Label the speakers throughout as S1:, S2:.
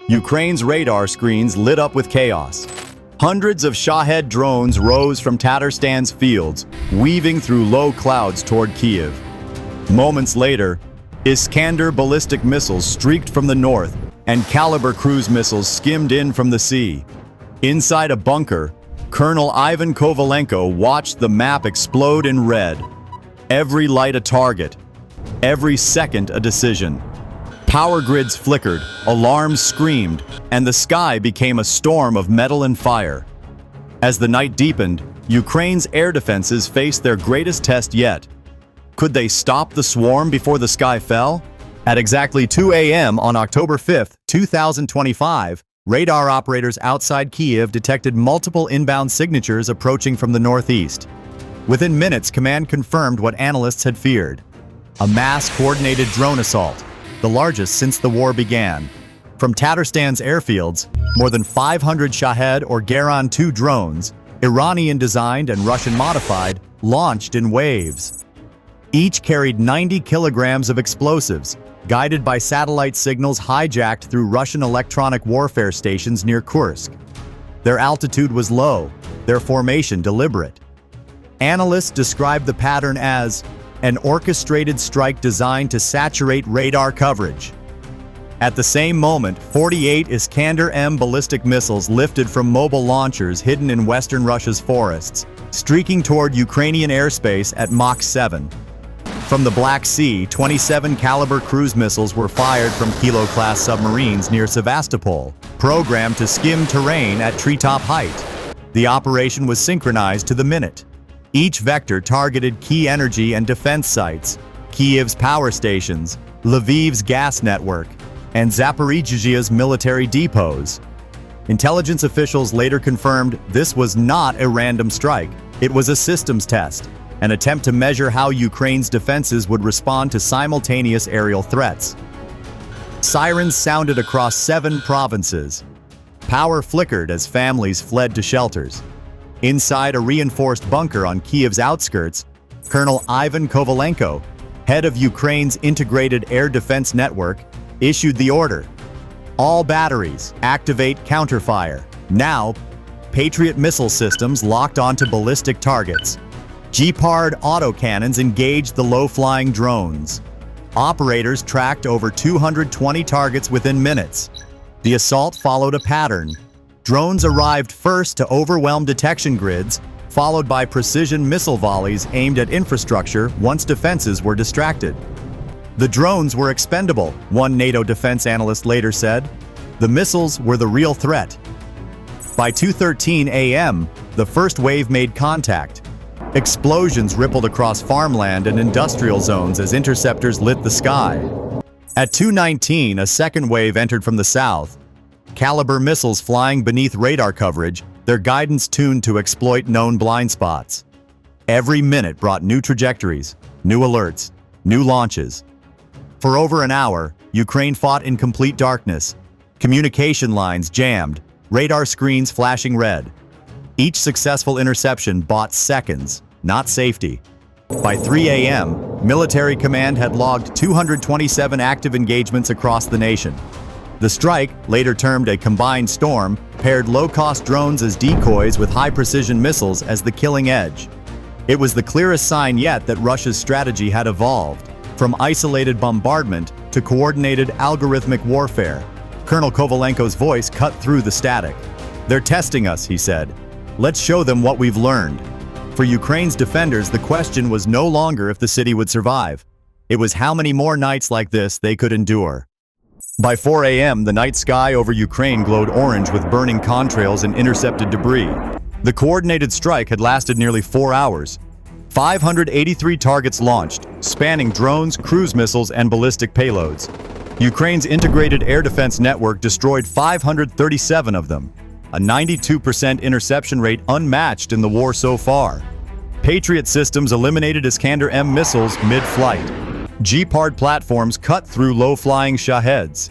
S1: Ukraine's radar screens lit up with chaos. Hundreds of Shahed drones rose from Tatarstan's fields, weaving through low clouds toward Kyiv. Moments later, Iskander ballistic missiles streaked from the north, and Kalibr cruise missiles skimmed in from the sea. Inside a bunker, Colonel Ivan Kovalenko watched the map explode in red. Every light a target, every second a decision. Power grids flickered, alarms screamed, and the sky became a storm of metal and fire. As the night deepened, Ukraine's air defenses faced their greatest test yet. Could they stop the swarm before the sky fell? At exactly 2 a.m. on October 5, 2025, radar operators outside Kyiv detected multiple inbound signatures approaching from the northeast. Within minutes, command confirmed what analysts had feared: a mass-coordinated drone assault, the largest since the war began. From Tatarstan's airfields, more than 500 Shahed or Geran-2 drones, Iranian-designed and Russian-modified, launched in waves. Each carried 90 kilograms of explosives, guided by satellite signals hijacked through Russian electronic warfare stations near Kursk. Their altitude was low, their formation deliberate. Analysts described the pattern as an orchestrated strike designed to saturate radar coverage. At the same moment, 48 Iskander-M ballistic missiles lifted from mobile launchers hidden in western Russia's forests, streaking toward Ukrainian airspace at Mach 7. From the Black Sea, 27 Kalibr cruise missiles were fired from Kilo-class submarines near Sevastopol, programmed to skim terrain at treetop height. The operation was synchronized to the minute. Each vector targeted key energy and defense sites, Kyiv's power stations, Lviv's gas network, and Zaporizhzhia's military depots. Intelligence officials later confirmed this was not a random strike. It was a systems test, an attempt to measure how Ukraine's defenses would respond to simultaneous aerial threats. Sirens sounded across 7 provinces. Power flickered as families fled to shelters. Inside a reinforced bunker on Kyiv's outskirts, Colonel Ivan Kovalenko, head of Ukraine's integrated air defense network, issued the order: all batteries, activate counterfire. Now, Patriot missile systems locked onto ballistic targets. Gepard autocannons engaged the low-flying drones. Operators tracked over 220 targets within minutes. The assault followed a pattern. Drones arrived first to overwhelm detection grids, followed by precision missile volleys aimed at infrastructure once defenses were distracted. The drones were expendable, one NATO defense analyst later said. The missiles were the real threat. By 2:13 a.m., the first wave made contact. Explosions rippled across farmland and industrial zones as interceptors lit the sky. At 2:19, a second wave entered from the south. Kalibr missiles flying beneath radar coverage, their guidance tuned to exploit known blind spots. Every minute brought new trajectories, new alerts, new launches. For over an hour, Ukraine fought in complete darkness. Communication lines jammed, radar screens flashing red. Each successful interception bought seconds, not safety. By 3 a.m., military command had logged 227 active engagements across the nation. The strike, later termed a combined storm, paired low-cost drones as decoys with high-precision missiles as the killing edge. It was the clearest sign yet that Russia's strategy had evolved, from isolated bombardment to coordinated algorithmic warfare. Colonel Kovalenko's voice cut through the static. "They're testing us," he said. "Let's show them what we've learned." For Ukraine's defenders, the question was no longer if the city would survive. It was how many more nights like this they could endure. By 4 a.m., the night sky over Ukraine glowed orange with burning contrails and intercepted debris. The coordinated strike had lasted nearly 4 hours. 583 targets launched, spanning drones, cruise missiles, and ballistic payloads. Ukraine's integrated air defense network destroyed 537 of them, a 92% interception rate unmatched in the war so far. Patriot systems eliminated Iskander-M missiles mid-flight. Gepard platforms cut through low-flying Shaheds.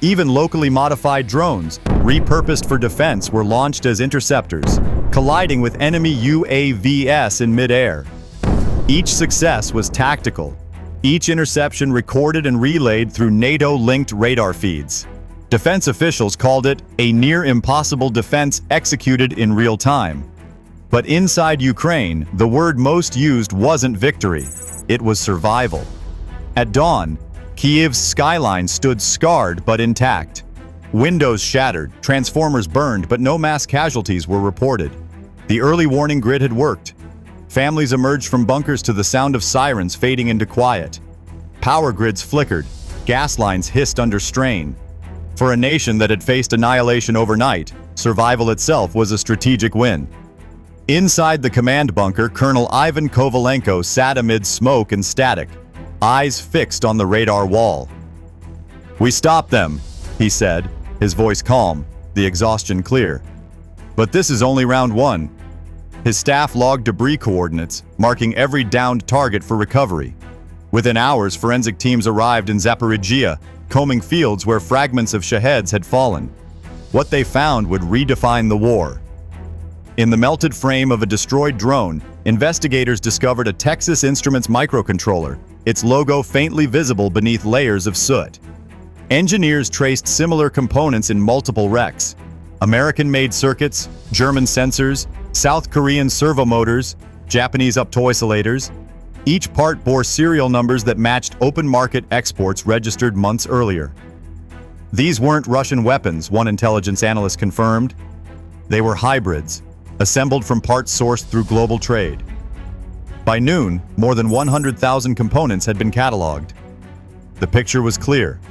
S1: Even locally modified drones, repurposed for defense, were launched as interceptors, colliding with enemy UAVs in mid-air. Each success was tactical. Each interception recorded and relayed through NATO-linked radar feeds. Defense officials called it a near-impossible defense executed in real time. But inside Ukraine, the word most used wasn't victory, it was survival. At dawn, Kyiv's skyline stood scarred but intact. Windows shattered, transformers burned, but no mass casualties were reported. The early warning grid had worked. Families emerged from bunkers to the sound of sirens fading into quiet. Power grids flickered, gas lines hissed under strain. For a nation that had faced annihilation overnight, survival itself was a strategic win. Inside the command bunker, Colonel Ivan Kovalenko sat amid smoke and static, eyes fixed on the radar wall. "We stopped them," he said, his voice calm, the exhaustion clear. "But this is only round one." His staff logged debris coordinates, marking every downed target for recovery. Within hours, forensic teams arrived in Zaporizhia, combing fields where fragments of Shaheds had fallen. What they found would redefine the war. In the melted frame of a destroyed drone, investigators discovered a Texas Instruments microcontroller, its logo faintly visible beneath layers of soot. Engineers traced similar components in multiple wrecks: American-made circuits, German sensors, South Korean servomotors, Japanese optoisolators. Each part bore serial numbers that matched open-market exports registered months earlier. These weren't Russian weapons, one intelligence analyst confirmed. They were hybrids, assembled from parts sourced through global trade. By noon, more than 100,000 components had been cataloged. The picture was clear.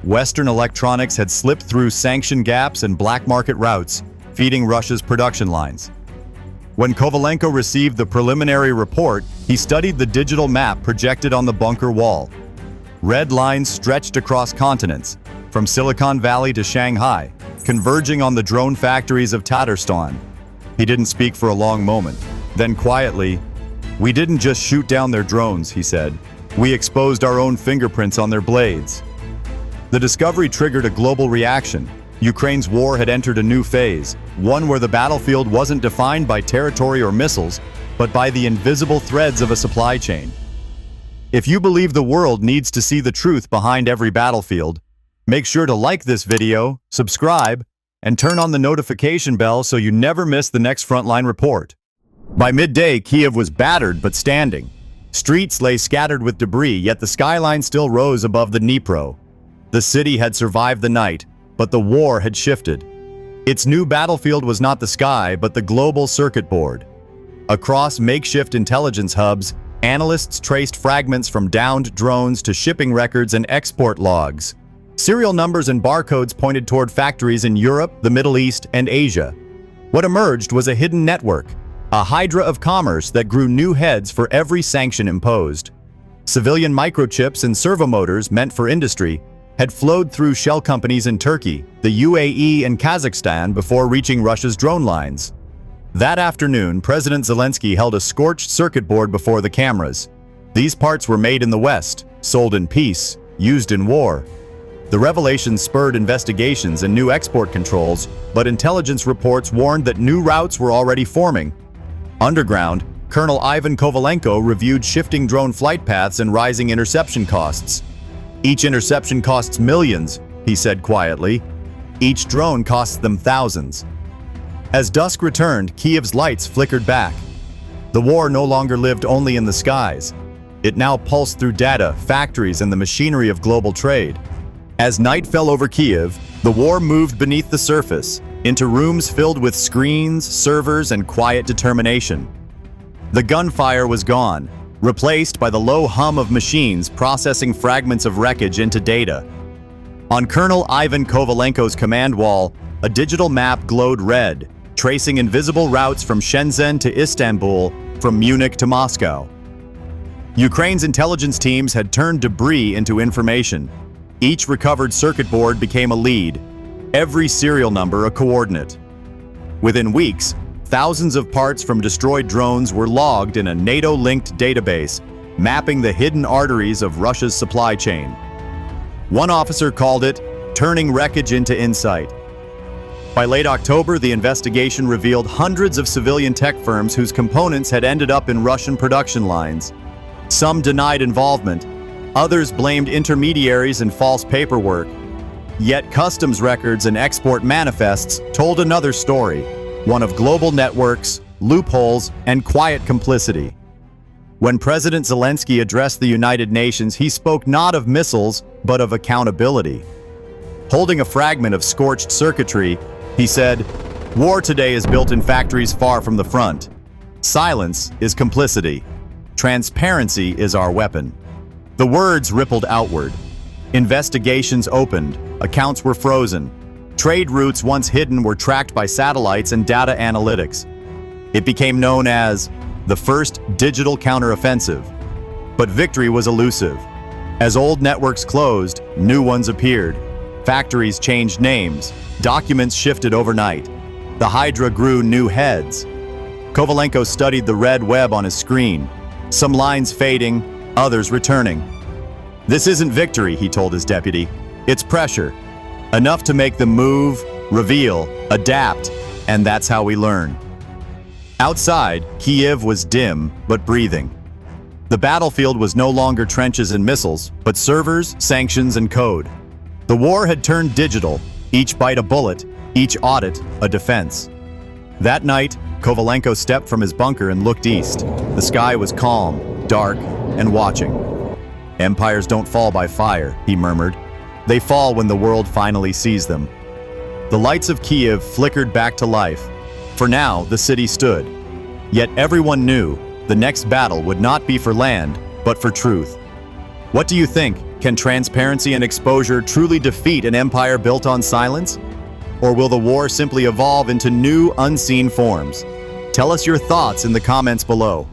S1: Western electronics had slipped through sanction gaps and black market routes, feeding Russia's production lines. When Kovalenko received the preliminary report, he studied the digital map projected on the bunker wall. Red lines stretched across continents, from Silicon Valley to Shanghai, converging on the drone factories of Tatarstan. He didn't speak for a long moment. Then quietly, "We didn't just shoot down their drones," he said. "We exposed our own fingerprints on their blades." The discovery triggered a global reaction. Ukraine's war had entered a new phase, one where the battlefield wasn't defined by territory or missiles, but by the invisible threads of a supply chain. If you believe the world needs to see the truth behind every battlefield, make sure to like this video, subscribe, and turn on the notification bell so you never miss the next frontline report. By midday, Kyiv was battered but standing. Streets lay scattered with debris, yet the skyline still rose above the Dnipro. The city had survived the night, but the war had shifted. Its new battlefield was not the sky, but the global circuit board. Across makeshift intelligence hubs, analysts traced fragments from downed drones to shipping records and export logs. Serial numbers and barcodes pointed toward factories in Europe, the Middle East, and Asia. What emerged was a hidden network, a hydra of commerce that grew new heads for every sanction imposed. Civilian microchips and servomotors meant for industry had flowed through shell companies in Turkey, the UAE, and Kazakhstan before reaching Russia's drone lines. That afternoon, President Zelensky held a scorched circuit board before the cameras. These parts were made in the West, sold in peace, used in war. The revelation spurred investigations and new export controls, but intelligence reports warned that new routes were already forming. Underground, Colonel Ivan Kovalenko reviewed shifting drone flight paths and rising interception costs. "Each interception costs millions," he said quietly. "Each drone costs them thousands." As dusk returned, Kyiv's lights flickered back. The war no longer lived only in the skies. It now pulsed through data, factories, and the machinery of global trade. As night fell over Kyiv, the war moved beneath the surface, into rooms filled with screens, servers, and quiet determination. The gunfire was gone, replaced by the low hum of machines processing fragments of wreckage into data. On Colonel Ivan Kovalenko's command wall, a digital map glowed red, tracing invisible routes from Shenzhen to Istanbul, from Munich to Moscow. Ukraine's intelligence teams had turned debris into information. Each recovered circuit board became a lead, every serial number a coordinate. Within weeks, thousands of parts from destroyed drones were logged in a NATO-linked database, mapping the hidden arteries of Russia's supply chain. One officer called it turning wreckage into insight. By late October, the investigation revealed hundreds of civilian tech firms whose components had ended up in Russian production lines. Some denied involvement, others blamed intermediaries and false paperwork. Yet customs records and export manifests told another story, one of global networks, loopholes, and quiet complicity. When President Zelensky addressed the United Nations, he spoke not of missiles, but of accountability. Holding a fragment of scorched circuitry, he said, "War today is built in factories far from the front. Silence is complicity. Transparency is our weapon." The words rippled outward. Investigations opened, accounts were frozen. Trade routes once hidden were tracked by satellites and data analytics. It became known as the first digital counteroffensive. But victory was elusive. As old networks closed, new ones appeared. Factories changed names. Documents shifted overnight. The Hydra grew new heads. Kovalenko studied the red web on his screen. Some lines fading, others returning. "This isn't victory," he told his deputy. "It's pressure. Enough to make them move, reveal, adapt, and that's how we learn." Outside, Kyiv was dim but breathing. The battlefield was no longer trenches and missiles, but servers, sanctions, and code. The war had turned digital, each bite a bullet, each audit a defense. That night, Kovalenko stepped from his bunker and looked east. The sky was calm, dark, and watching. "Empires don't fall by fire," he murmured. "They fall when the world finally sees them." The lights of Kyiv flickered back to life. For now, the city stood. Yet everyone knew the next battle would not be for land, but for truth. What do you think? Can transparency and exposure truly defeat an empire built on silence? Or will the war simply evolve into new, unseen forms? Tell us your thoughts in the comments below.